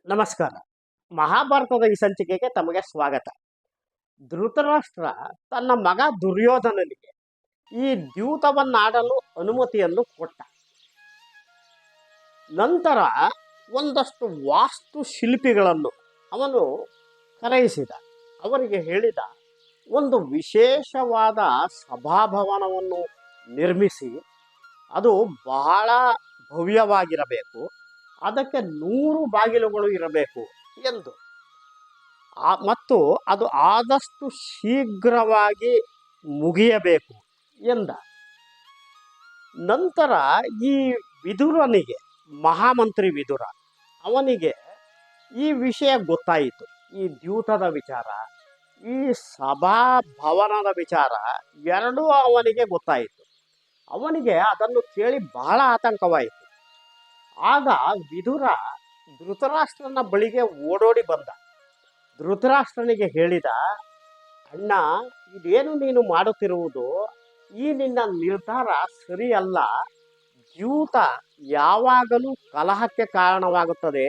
ನಮಸ್ಕಾರ. ಮಹಾಭಾರತದ ಈ ಸಂಚಿಕೆಗೆ ತಮಗೆ ಸ್ವಾಗತ. ಧೃತರಾಷ್ಟ್ರ ತನ್ನ ಮಗ ದುರ್ಯೋಧನನಿಗೆ ಈ ದ್ಯೂತವನ್ನಾಡಲು ಅನುಮತಿಯನ್ನು ಕೊಟ್ಟ. ನಂತರ ಒಂದಷ್ಟು ವಾಸ್ತುಶಿಲ್ಪಿಗಳನ್ನು ಅವನು ಕರೆಯಿಸಿದ. ಅವರಿಗೆ ಹೇಳಿದ, ಒಂದು ವಿಶೇಷವಾದ ಸಭಾಭವನವನ್ನು ನಿರ್ಮಿಸಿ ಅದು ಬಹಳ ಭವ್ಯವಾಗಿರಬೇಕು, ಅದಕ್ಕೆ 100 ಬಾಗಿಲುಗಳು ಇರಬೇಕು ಎಂದು, ಮತ್ತು ಅದು ಆದಷ್ಟು ಶೀಘ್ರವಾಗಿ ಮುಗಿಯಬೇಕು ಎಂದ. ನಂತರ ಈ ವಿದುರನಿಗೆ, ಮಹಾಮಂತ್ರಿ ವಿದುರ, ಅವನಿಗೆ ಈ ವಿಷಯ ಗೊತ್ತಾಯಿತು. ಈ ದ್ಯೂತದ ವಿಚಾರ, ಈ ಸಭಾಭವನದ ವಿಚಾರ ಎರಡೂ ಅವನಿಗೆ ಗೊತ್ತಾಯಿತು. ಅವನಿಗೆ ಅದನ್ನು ಕೇಳಿ ಬಹಳ ಆತಂಕವಾಯಿತು. ಆಗ ವಿದುರ ಧೃತರಾಷ್ಟ್ರನ ಬಳಿಗೆ ಓಡೋಡಿ ಬಂದ. ಧೃತರಾಷ್ಟ್ರನಿಗೆ ಹೇಳಿದ, ಅಣ್ಣ, ಇದೇನು ನೀನು ಮಾಡುತ್ತಿರುವುದು? ಈ ನಿನ್ನ ನಿರ್ಧಾರ ಸರಿಯಲ್ಲ. ದ್ಯೂತ ಯಾವಾಗಲೂ ಕಲಹಕ್ಕೆ ಕಾರಣವಾಗುತ್ತದೆ.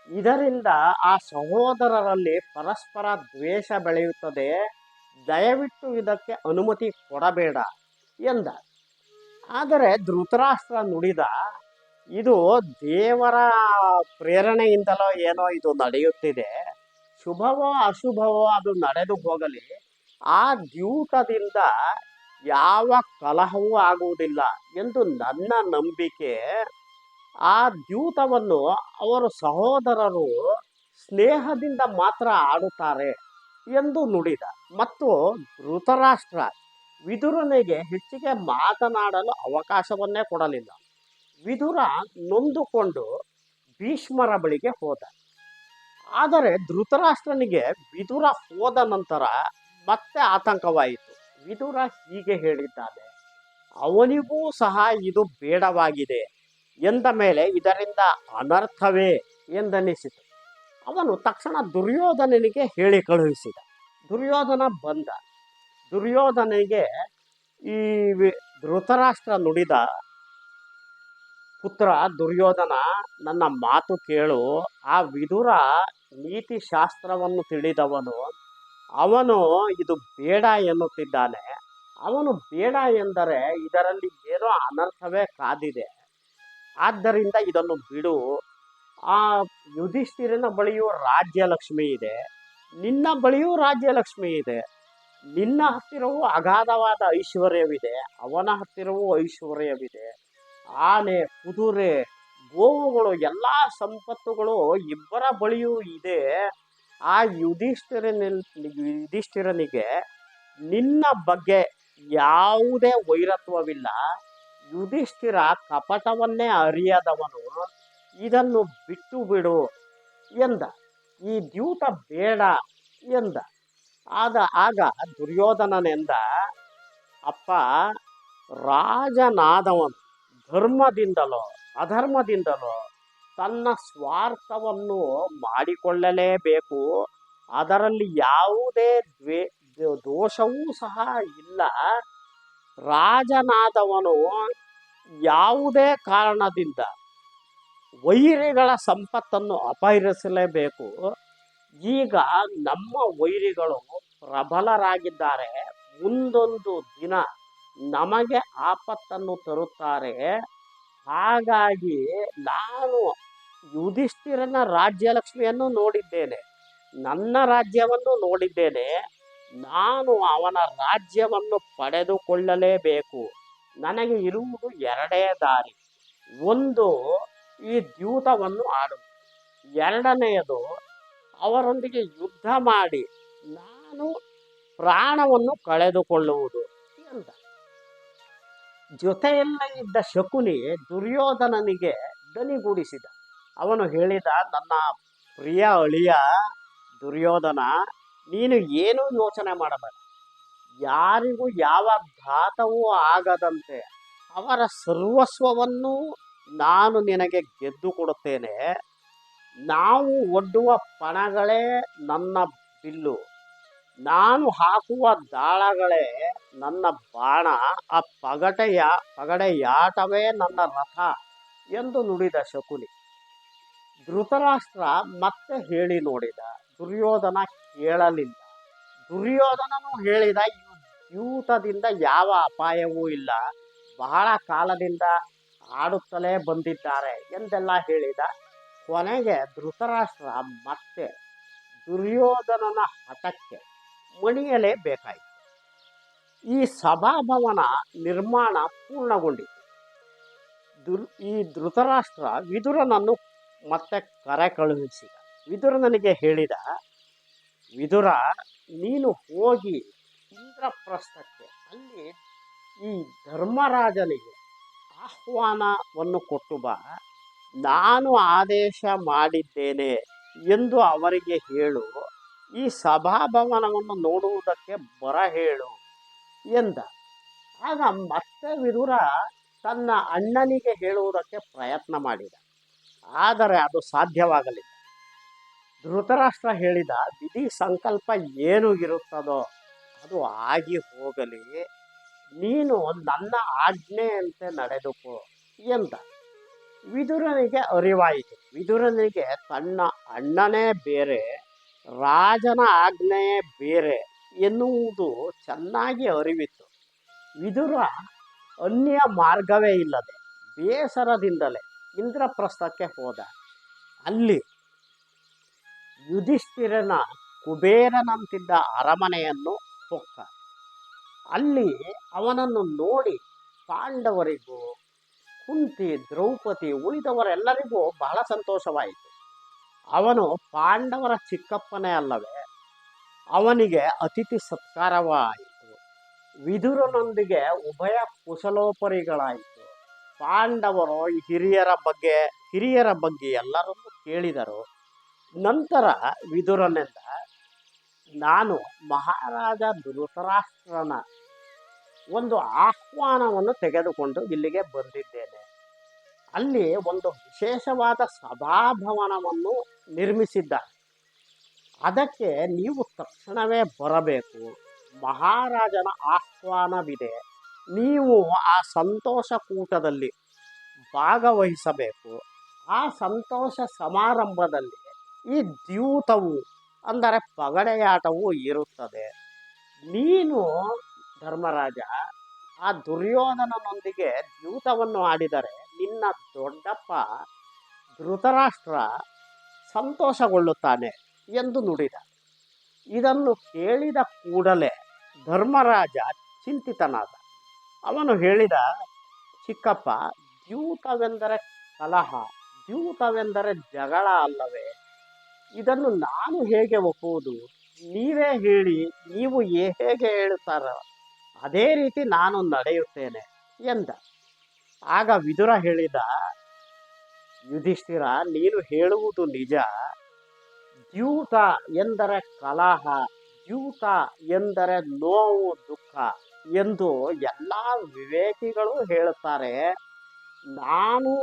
ಇದರಿಂದ ಆ ಸಹೋದರರಲ್ಲಿ ಪರಸ್ಪರ ದ್ವೇಷ ಬೆಳೆಯುತ್ತದೆ. ದಯವಿಟ್ಟು ಇದಕ್ಕೆ ಅನುಮತಿ ಕೊಡಬೇಡ ಎಂದ. ಆದರೆ ಧೃತರಾಷ್ಟ್ರ ನುಡಿದ, ಇದು ದೇವರ ಪ್ರೇರಣೆಯಿಂದಲೋ ಏನೋ ಇದು ನಡೆಯುತ್ತಿದೆ. ಶುಭವೋ ಅಶುಭವೋ ಅದು ನಡೆದು ಹೋಗಲಿ. ಆ ದ್ಯೂತದಿಂದ ಯಾವ ಕಲಹವೂ ಆಗುವುದಿಲ್ಲ ಎಂದು ನನ್ನ ನಂಬಿಕೆ. ಆ ದ್ಯೂತವನ್ನು ಅವರು ಸಹೋದರರು ಸ್ನೇಹದಿಂದ ಮಾತ್ರ ಆಡುತ್ತಾರೆ ಎಂದು ನುಡಿದ. ಮತ್ತು ಧೃತರಾಷ್ಟ್ರ ವಿದುರನಿಗೆ ಹೆಚ್ಚಿಗೆ ಮಾತನಾಡಲು ಅವಕಾಶವನ್ನೇ ಕೊಡಲಿಲ್ಲ. ವಿದುರ ನೊಂದುಕೊಂಡು ಭೀಷ್ಮರ ಬಳಿಗೆ ಹೋದ. ಆದರೆ ಧೃತರಾಷ್ಟ್ರನಿಗೆ ವಿದುರ ಹೋದ ನಂತರ ಮತ್ತೆ ಆತಂಕವಾಯಿತು. ವಿದುರ ಹೀಗೆ ಹೇಳಿದ್ದಾನೆ, ಅವನಿಗೂ ಸಹ ಇದು ಬೇಡವಾಗಿದೆ ಎಂದ ಮೇಲೆ ಇದರಿಂದ ಅನರ್ಥವೇ ಎಂದನಿಸಿತು. ಅವನು ತಕ್ಷಣ ದುರ್ಯೋಧನನಿಗೆ ಹೇಳಿ ಕಳುಹಿಸಿದ. ದುರ್ಯೋಧನ ಬಂದ. ದುರ್ಯೋಧನಿಗೆ ಈ ಧೃತರಾಷ್ಟ್ರ ನುಡಿದ, ಪುತ್ರ ದುರ್ಯೋಧನ, ನನ್ನ ಮಾತು ಕೇಳು. ಆ ವಿದುರ ನೀತಿ ಶಾಸ್ತ್ರವನ್ನು ತಿಳಿದವನು. ಅವನು ಇದು ಬೇಡ ಎನ್ನುತ್ತಿದ್ದಾನೆ. ಅವನು ಬೇಡ ಎಂದರೆ ಇದರಲ್ಲಿ ಏನೋ ಅನರ್ಥವೇ ಕಾದಿದೆ. ಆದ್ದರಿಂದ ಇದನ್ನು ಬಿಡು. ಆ ಯುಧಿಷ್ಠಿರನ ಬಳಿಯೂ ರಾಜ್ಯಲಕ್ಷ್ಮಿ ಇದೆ, ನಿನ್ನ ಬಳಿಯೂ ರಾಜ್ಯಲಕ್ಷ್ಮಿ ಇದೆ. ನಿನ್ನ ಹತ್ತಿರವೂ ಅಗಾಧವಾದ ಐಶ್ವರ್ಯವಿದೆ, ಅವನ ಹತ್ತಿರವೂ ಐಶ್ವರ್ಯವಿದೆ. ಆನೆ, ಕುದುರೆ, ಗೋವುಗಳು, ಎಲ್ಲ ಸಂಪತ್ತುಗಳು ಇಬ್ಬರ ಬಳಿಯೂ ಇದೆ. ಆ ಯುಧಿಷ್ಠಿರನಿಗೆ ನಿನ್ನ ಬಗ್ಗೆ ಯಾವುದೇ ವೈರತ್ವವಿಲ್ಲ. ಯುಧಿಷ್ಠಿರ ಕಪಟವನ್ನೇ ಅರಿಯದವನು. ಇದನ್ನು ಬಿಟ್ಟು ಬಿಡು ಎಂದ. ಈ ದ್ಯೂತ ಬೇಡ ಎಂದ. ಆಗ ದುರ್ಯೋಧನನೆಂದ, ಅಪ್ಪ, ರಾಜನಾದವನು ಧರ್ಮದಿಂದಲೋ ಅಧರ್ಮದಿಂದಲೋ ತನ್ನ ಸ್ವಾರ್ಥವನ್ನು ಮಾಡಿಕೊಳ್ಳಲೇಬೇಕು. ಅದರಲ್ಲಿ ಯಾವುದೇ ದೋಷವೂ ಸಹ ಇಲ್ಲ. ರಾಜನಾದವನು ಯಾವುದೇ ಕಾರಣದಿಂದ ವೈರಿಗಳ ಸಂಪತ್ತನ್ನು ಅಪಹರಿಸಲೇಬೇಕು. ಈಗ ನಮ್ಮ ವೈರಿಗಳು ಪ್ರಬಲರಾಗಿದ್ದಾರೆ. ಮುಂದೊಂದು ದಿನ ನಮಗೆ ಆಪತ್ತನ್ನು ತರುತ್ತಾರೆ. ಹಾಗಾಗಿ ನಾನು ಯುಧಿಷ್ಠಿರನ ರಾಜ್ಯಲಕ್ಷ್ಮಿಯನ್ನು ನೋಡಿದ್ದೇನೆ, ನನ್ನ ರಾಜ್ಯವನ್ನು ನೋಡಿದ್ದೇನೆ. ನಾನು ಅವನ ರಾಜ್ಯವನ್ನು ಪಡೆದುಕೊಳ್ಳಲೇಬೇಕು. ನನಗೆ ಇರುವುದು ಎರಡೇ ದಾರಿ. ಒಂದು, ಈ ದ್ಯೂತವನ್ನು ಆಡುವುದು. ಎರಡನೆಯದು, ಅವರೊಂದಿಗೆ ಯುದ್ಧ ಮಾಡಿ ನಾನು ಪ್ರಾಣವನ್ನು ಕಳೆದುಕೊಳ್ಳುವುದು ಎಂದ. ಜೊತೆಯಲ್ಲ ಇದ್ದ ಶಕುನಿ ದುರ್ಯೋಧನನಿಗೆ ದನಿಗೂಡಿಸಿದ. ಅವನು ಹೇಳಿದ, ನನ್ನ ಪ್ರಿಯ ಅಳಿಯ ದುರ್ಯೋಧನ, ನೀನು ಏನೂ ಯೋಚನೆ ಮಾಡಬೇಡ. ಯಾರಿಗೂ ಯಾವ ಘಾತವೂ ಆಗದಂತೆ ಅವರ ಸರ್ವಸ್ವವನ್ನು ನಾನು ನಿನಗೆ ಗೆದ್ದು ಕೊಡುತ್ತೇನೆ. ನಾವು ಒಡ್ಡುವ ಪಣಗಳೇ ನನ್ನ ಬಿಲ್ಲು, ನಾನು ಹಾಕುವ ದಾಳಗಳೇ ನನ್ನ ಬಾಣ, ಆ ಪಗಡೆಯಾಟವೇ ನನ್ನ ರಥ ಎಂದು ನುಡಿದ ಶಕುನಿ. ಧೃತರಾಷ್ಟ್ರ ಮತ್ತೆ ಹೇಳಿ ನೋಡಿದ. ದುರ್ಯೋಧನ ಕೇಳಲಿಲ್ಲ. ದುರ್ಯೋಧನನು ಹೇಳಿದ, ಯೂತದಿಂದ ಯಾವ ಅಪಾಯವೂ ಇಲ್ಲ, ಬಹಳ ಕಾಲದಿಂದ ಆಡುತ್ತಲೇ ಬಂದಿದ್ದಾರೆ ಎಂದೆಲ್ಲ ಹೇಳಿದ. ಕೊನೆಗೆ ಧೃತರಾಷ್ಟ್ರ ಮತ್ತೆ ದುರ್ಯೋಧನನ ಹಠಕ್ಕೆ ಮಣಿಯಲೇಬೇಕಾಯಿತು. ಈ ಸಭಾಭವನ ನಿರ್ಮಾಣ ಪೂರ್ಣಗೊಂಡಿತು. ಈ ಧೃತರಾಷ್ಟ್ರ ವಿದುರನನ್ನು ಮತ್ತೆ ಕರೆ ಕಳುಹಿಸಿದ. ವಿದುರನಿಗೆ ಹೇಳಿದ, ವಿದುರ, ನೀನು ಹೋಗಿ ಇಂದ್ರಪ್ರಸ್ಥಕ್ಕೆ ಅಲ್ಲಿ ಈ ಧರ್ಮರಾಜನಿಗೆ ಆಹ್ವಾನವನ್ನು ಕೊಟ್ಟು ಬಾ. ನಾನು ಆದೇಶ ಮಾಡಿದ್ದೇನೆ ಎಂದು ಅವರಿಗೆ ಹೇಳು. ಈ ಸಭಾಭವನವನ್ನು ನೋಡುವುದಕ್ಕೆ ಬರ ಹೇಳು ಎಂದ. ಆಗ ಮತ್ತೆ ವಿದುರ ತನ್ನ ಅಣ್ಣನಿಗೆ ಹೇಳುವುದಕ್ಕೆ ಪ್ರಯತ್ನ ಮಾಡಿದ, ಆದರೆ ಅದು ಸಾಧ್ಯವಾಗಲಿಲ್ಲ. ಧೃತರಾಷ್ಟ್ರ ಹೇಳಿದ, ವಿಧಿ ಸಂಕಲ್ಪ ಏನು ಇರುತ್ತದೋ ಅದು ಆಗಿ ಹೋಗಲಿ, ನೀನು ನನ್ನ ಆಜ್ಞೆಯಂತೆ ನಡೆದುಕೋ ಎಂದ. ವಿದುರನಿಗೆ ಅರಿವಾಯಿತು. ವಿದುರನಿಗೆ ತನ್ನ ಅಣ್ಣನೇ ಬೇರೆ, ರಾಜನ ಆಜ್ಞೆಯೇ ಬೇರೆ ಎನ್ನುವುದು ಚೆನ್ನಾಗಿ ಅರಿವಿತ್ತು. ವಿದುರ ಅನ್ಯ ಮಾರ್ಗವೇ ಇಲ್ಲದೆ ಬೇಸರದಿಂದಲೇ ಇಂದ್ರಪ್ರಸ್ಥಕ್ಕೆ ಹೋದ. ಅಲ್ಲಿ ಯುಧಿಷ್ಠಿರನ ಕುಬೇರನಂತಿದ್ದ ಅರಮನೆಯನ್ನು ಹೊಕ್ಕ. ಅಲ್ಲಿ ಅವನನ್ನು ನೋಡಿ ಪಾಂಡವರಿಗೂ, ಕುಂತಿ, ದ್ರೌಪದಿ, ಉಳಿದವರೆಲ್ಲರಿಗೂ ಬಹಳ ಸಂತೋಷವಾಯಿತು. ಅವನು ಪಾಂಡವರ ಚಿಕ್ಕಪ್ಪನೇ ಅಲ್ಲವೇ. ಅವನಿಗೆ ಅತಿಥಿ ಸತ್ಕಾರವಾಯಿತು. ವಿದುರನೊಂದಿಗೆ ಉಭಯ ಕುಶಲೋಪರಿಗಳಾಯಿತು. ಪಾಂಡವರು ಹಿರಿಯರ ಬಗ್ಗೆ ಎಲ್ಲರನ್ನೂ ಕೇಳಿದರು. ನಂತರ ವಿದುರನಿಂದ, ನಾನು ಮಹಾರಾಜ ಧೃತರಾಷ್ಟ್ರನ ಒಂದು ಆಹ್ವಾನವನ್ನು ತೆಗೆದುಕೊಂಡು ಇಲ್ಲಿಗೆ ಬಂದಿದ್ದೇನೆ. ಅಲ್ಲಿ ಒಂದು ವಿಶೇಷವಾದ ಸಭಾಭವನವನ್ನು ನಿರ್ಮಿಸಿದ್ದಾರೆ. ಅದಕ್ಕೆ ನೀವು ತಕ್ಷಣವೇ ಬರಬೇಕು. ಮಹಾರಾಜನ ಆಹ್ವಾನವಿದೆ. ನೀವು ಆ ಸಂತೋಷ ಕೂಟದಲ್ಲಿ ಭಾಗವಹಿಸಬೇಕು. ಆ ಸಂತೋಷ ಸಮಾರಂಭದಲ್ಲಿ ಈ ದ್ಯೂತವು ಅಂದರೆ ಪಗಡೆಯಾಟವು ಇರುತ್ತದೆ. ನೀನು ಧರ್ಮರಾಜ ಆ ದುರ್ಯೋಧನನೊಂದಿಗೆ ದ್ಯೂತವನ್ನು ಆಡಿದರೆ ನಿನ್ನ ದೊಡ್ಡಪ್ಪ ಧೃತರಾಷ್ಟ್ರ ಸಂತೋಷಗೊಳ್ಳುತ್ತಾನೆ ಎಂದು ನುಡಿದ. ಇದನ್ನು ಕೇಳಿದ ಕೂಡಲೇ ಧರ್ಮರಾಜ ಚಿಂತಿತನಾದ. ಅವನು ಹೇಳಿದ, ಚಿಕ್ಕಪ್ಪ, ದ್ಯೂತವೆಂದರೆ ಕಲಹ, ದ್ಯೂತವೆಂದರೆ ಜಗಳ ಅಲ್ಲವೇ? ಇದನ್ನು ನಾನು ಹೇಗೆ ಒಪ್ಪುವುದು? ನೀವೇ ಹೇಳಿ. ನೀವು ಹೇಗೆ ಹೇಳುತ್ತಾರ ಅದೇ ರೀತಿ ನಾನು ನಡೆಯುತ್ತೇನೆ ಎಂದ. ಆಗ ವಿದುರ ಹೇಳಿದ, ಯುಧಿಷ್ಠಿರ, ನೀನು ಹೇಳುವುದು ನಿಜ. ದ್ಯೂತ ಎಂದರೆ ಕಲಹ, ದ್ಯೂತ ಎಂದರೆ ನೋವು, ದುಃಖ ಎಂದು ಎಲ್ಲ ವಿವೇಕಿಗಳು ಹೇಳುತ್ತಾರೆ. ನಾನು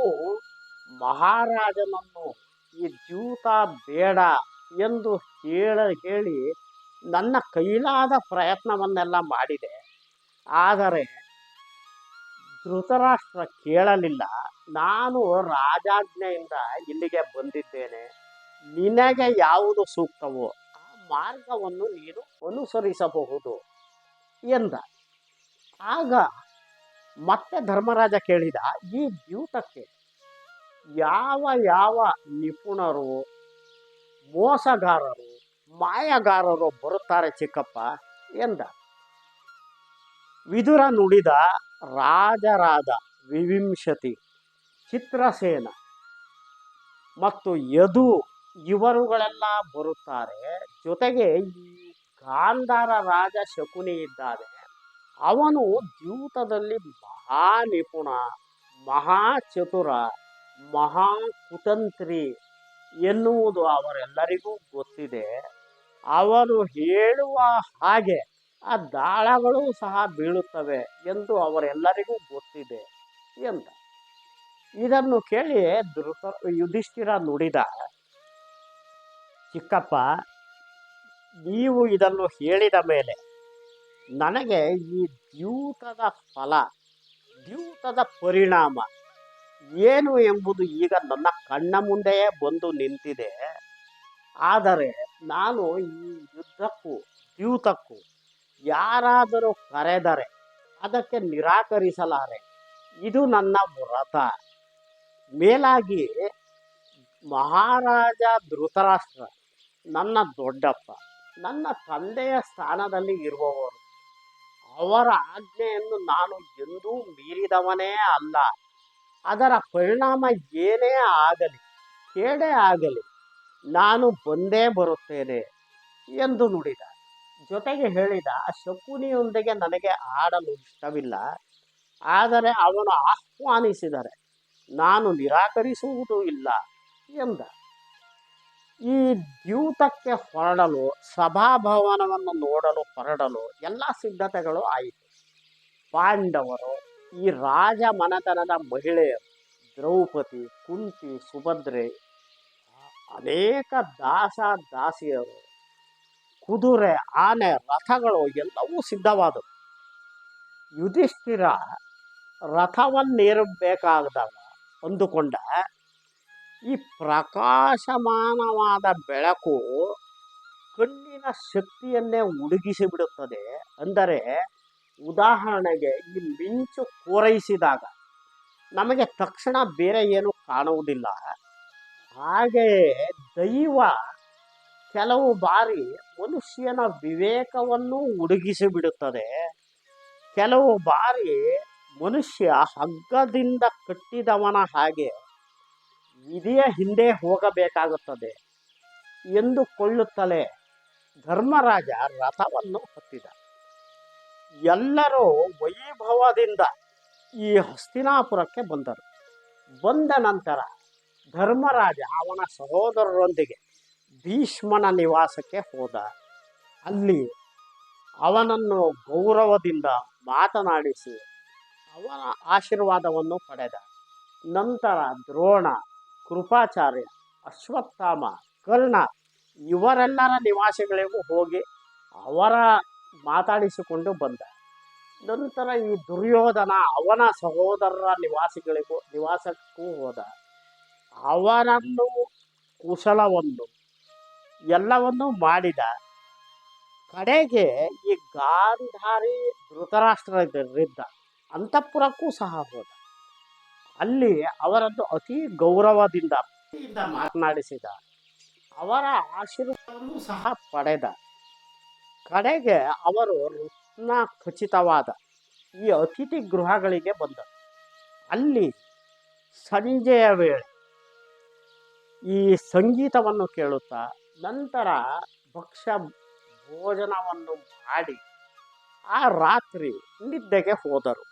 ಮಹಾರಾಜನನ್ನು ಈ ದ್ಯೂತ ಬೇಡ ಎಂದು ಹೇಳಿ ನನ್ನ ಕೈಲಾದ ಪ್ರಯತ್ನವನ್ನೆಲ್ಲ ಮಾಡಿದೆ. ಆದರೆ ಧೃತರಾಷ್ಟ್ರ ಕೇಳಲಿಲ್ಲ. ನಾನು ರಾಜಾಜ್ಞೆಯಿಂದ ಇಲ್ಲಿಗೆ ಬಂದಿದ್ದೇನೆ. ನಿನಗೆ ಯಾವುದು ಸೂಕ್ತವೋ ಆ ಮಾರ್ಗವನ್ನು ನೀನು ಅನುಸರಿಸಬಹುದು ಎಂದ. ಆಗ ಮತ್ತೆ ಧರ್ಮರಾಜ ಕೇಳಿದ, ಈ ದ್ಯೂತಕ್ಕೆ ಯಾವ ಯಾವ ನಿಪುಣರು, ಮೋಸಗಾರರು, ಮಾಯಗಾರರು ಬರುತ್ತಾರೆ ಚಿಕ್ಕಪ್ಪ ಎಂದ. ವಿದುರ ನುಡಿದ, ರಾಜರಾದ ವಿವಿಂಶತಿ, ಚಿತ್ರಸೇನ ಮತ್ತು ಯದು ಇವರುಗಳೆಲ್ಲ ಬರುತ್ತಾರೆ. ಜೊತೆಗೆ ಈ ಗಾಂಧಾರ ರಾಜ ಶಕುನಿ ಇದ್ದಾನೆ. ಅವನು ದ್ಯೂತದಲ್ಲಿ ಮಹಾನಿಪುಣ, ಮಹಾಚತುರ, ಮಹಾಕುತಂತ್ರಿ ಎನ್ನುವುದು ಅವರೆಲ್ಲರಿಗೂ ಗೊತ್ತಿದೆ. ಅವನು ಹೇಳುವ ಹಾಗೆ ಆ ದಾಳಗಳು ಸಹ ಬೀಳುತ್ತವೆ ಎಂದು ಅವರೆಲ್ಲರಿಗೂ ಗೊತ್ತಿದೆ ಎಂದ. ಇದನ್ನು ಕೇಳಿ ಯುಧಿಷ್ಠಿರ ನುಡಿದ, ಚಿಕ್ಕಪ್ಪ, ನೀವು ಇದನ್ನು ಹೇಳಿದ ಮೇಲೆ ನನಗೆ ಈ ದ್ಯೂತದ ಫಲ, ದ್ಯೂತದ ಪರಿಣಾಮ ಏನು ಎಂಬುದು ಈಗ ನನ್ನ ಕಣ್ಣ ಮುಂದೆಯೇ ಬಂದು ನಿಂತಿದೆ. ಆದರೆ ನಾನು ಈ ಯುದ್ಧಕ್ಕೂ ದ್ಯೂತಕ್ಕೂ ಯಾರಾದರೂ ಕರೆದರೆ ಅದಕ್ಕೆ ನಿರಾಕರಿಸಲಾರೆ. ಇದು ನನ್ನ ವ್ರತ. ಮೇಲಾಗಿ ಮಹಾರಾಜ ಧೃತರಾಷ್ಟ್ರ ನನ್ನ ದೊಡ್ಡಪ್ಪ, ನನ್ನ ತಂದೆಯ ಸ್ಥಾನದಲ್ಲಿ ಇರುವವರು. ಅವರ ಆಜ್ಞೆಯನ್ನು ನಾನು ಎಂದೂ ಮೀರಿದವನೇ ಅಲ್ಲ. ಅದರ ಪರಿಣಾಮ ಏನೇ ಆಗಲಿ, ಕೇಡೇ ಆಗಲಿ, ನಾನು ಬಂದೇ ಬರುತ್ತೇನೆ ಎಂದು ನುಡಿದ. ಜೊತೆಗೆ ಹೇಳಿದ, ಶಕುನಿಯೊಂದಿಗೆ ನನಗೆ ಆಡಲು ಇಷ್ಟವಿಲ್ಲ, ಆದರೆ ಅವನು ಆಹ್ವಾನಿಸಿದರೆ ನಾನು ನಿರಾಕರಿಸುವುದೂ ಇಲ್ಲ ಎಂದ. ಈ ದ್ಯೂತಕ್ಕೆ ಹೊರಡಲು, ಸಭಾಭವನವನ್ನು ನೋಡಲು ಹೊರಡಲು ಎಲ್ಲ ಸಿದ್ಧತೆಗಳು ಆಯಿತು. ಪಾಂಡವರು, ಈ ರಾಜ ಮನೆತನದ ಮಹಿಳೆಯರು, ದ್ರೌಪದಿ, ಕುಂತಿ, ಸುಭದ್ರೆ, ಅನೇಕ ದಾಸ ದಾಸಿಯರು, ಕುದುರೆ, ಆನೆ, ರಥಗಳು ಎಲ್ಲವೂ ಸಿದ್ಧವಾದವು. ಯುಧಿಷ್ಠಿರ ರಥವನ್ನೇರಬೇಕಾದಾಗ ಅಂದುಕೊಂಡ, ಈ ಪ್ರಕಾಶಮಾನವಾದ ಬೆಳಕು ಕಣ್ಣಿನ ಶಕ್ತಿಯನ್ನೇ ಉಡುಗಿಸಿ ಬಿಡುತ್ತದೆ. ಅಂದರೆ ಉದಾಹರಣೆಗೆ ಈ ಮಿಂಚು ಪೂರೈಸಿದಾಗ ನಮಗೆ ತಕ್ಷಣ ಬೇರೆ ಏನು ಕಾಣುವುದಿಲ್ಲ. ಹಾಗೆಯೇ ದೈವ ಕೆಲವು ಬಾರಿ ಮನುಷ್ಯನ ವಿವೇಕವನ್ನು ಉಡುಗಿಸಿ ಬಿಡುತ್ತದೆ. ಕೆಲವು ಬಾರಿ ಮನುಷ್ಯ ಹಗ್ಗದಿಂದ ಕಟ್ಟಿದವನ ಹಾಗೆ ವಿಧಿಯ ಹಿಂದೆ ಹೋಗಬೇಕಾಗುತ್ತದೆ ಎಂದುಕೊಳ್ಳುತ್ತಲೇ ಧರ್ಮರಾಜ ರಥವನ್ನು ಹತ್ತಿದ. ಎಲ್ಲರೂ ವೈಭವದಿಂದ ಈ ಹಸ್ತಿನಾಪುರಕ್ಕೆ ಬಂದರು. ಬಂದ ನಂತರ ಧರ್ಮರಾಜ ಅವನ ಸಹೋದರರೊಂದಿಗೆ ಭೀಷ್ಮನ ನಿವಾಸಕ್ಕೆ ಹೋದ. ಅಲ್ಲಿ ಅವನನ್ನು ಗೌರವದಿಂದ ಮಾತನಾಡಿಸಿ ಅವನ ಆಶೀರ್ವಾದವನ್ನು ಪಡೆದ. ನಂತರ ದ್ರೋಣ, ಕೃಪಾಚಾರ್ಯ, ಅಶ್ವತ್ಥಾಮ, ಕರ್ಣ ಇವರೆಲ್ಲರ ನಿವಾಸಗಳಿಗೂ ಹೋಗಿ ಅವರ ಮಾತಾಡಿಸಿಕೊಂಡು ಬಂದ. ನಂತರ ಈ ದುರ್ಯೋಧನ ಅವನ ಸಹೋದರರ ನಿವಾಸಕ್ಕೂ ಹೋದ. ಅವನನ್ನು ಕುಶಲವನ್ನು ಎಲ್ಲವನ್ನೂ ಮಾಡಿದ. ಕಡೆಗೆ ಈ ಗಾಂಧಾರಿ ಧೃತರಾಷ್ಟ್ರರಿದ್ದ ಅಂತಃಪುರಕ್ಕೂ ಸಹ ಹೋದ. ಅಲ್ಲಿ ಅವರನ್ನು ಅತಿ ಗೌರವದಿಂದ ಮಾತನಾಡಿಸಿದ. ಅವರ ಆಶೀರ್ವಾದವನ್ನು ಸಹ ಪಡೆದ. ಕಡೆಗೆ ಅವರು ರತ್ನ ಖಚಿತವಾದ ಈ ಅತಿಥಿ ಗೃಹಗಳಿಗೆ ಬಂದರು. ಅಲ್ಲಿ ಸಂಜೆಯ ವೇಳೆ ಈ ಸಂಗೀತವನ್ನು ಕೇಳುತ್ತಾ ನಂತರ ಭಕ್ಷ್ಯ ಭೋಜನವನ್ನು ಮಾಡಿ ಆ ರಾತ್ರಿ ನಿದ್ದೆಗೆ ಹೋದರು.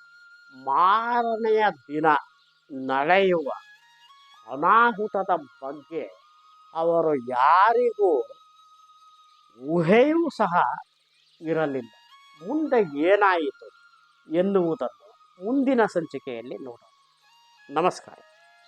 ಮಾರನೆಯ ದಿನ ನಡೆಯುವ ಅನಾಹುತದ ಬಗ್ಗೆ ಅವರು ಯಾರಿಗೂ ಊಹೆಯೂ ಸಹ ಇರಲಿಲ್ಲ. ಮುಂದೆ ಏನಾಯಿತು ಎನ್ನುವುದನ್ನು ಮುಂದಿನ ಸಂಚಿಕೆಯಲ್ಲಿ ನೋಡೋಣ. ನಮಸ್ಕಾರ.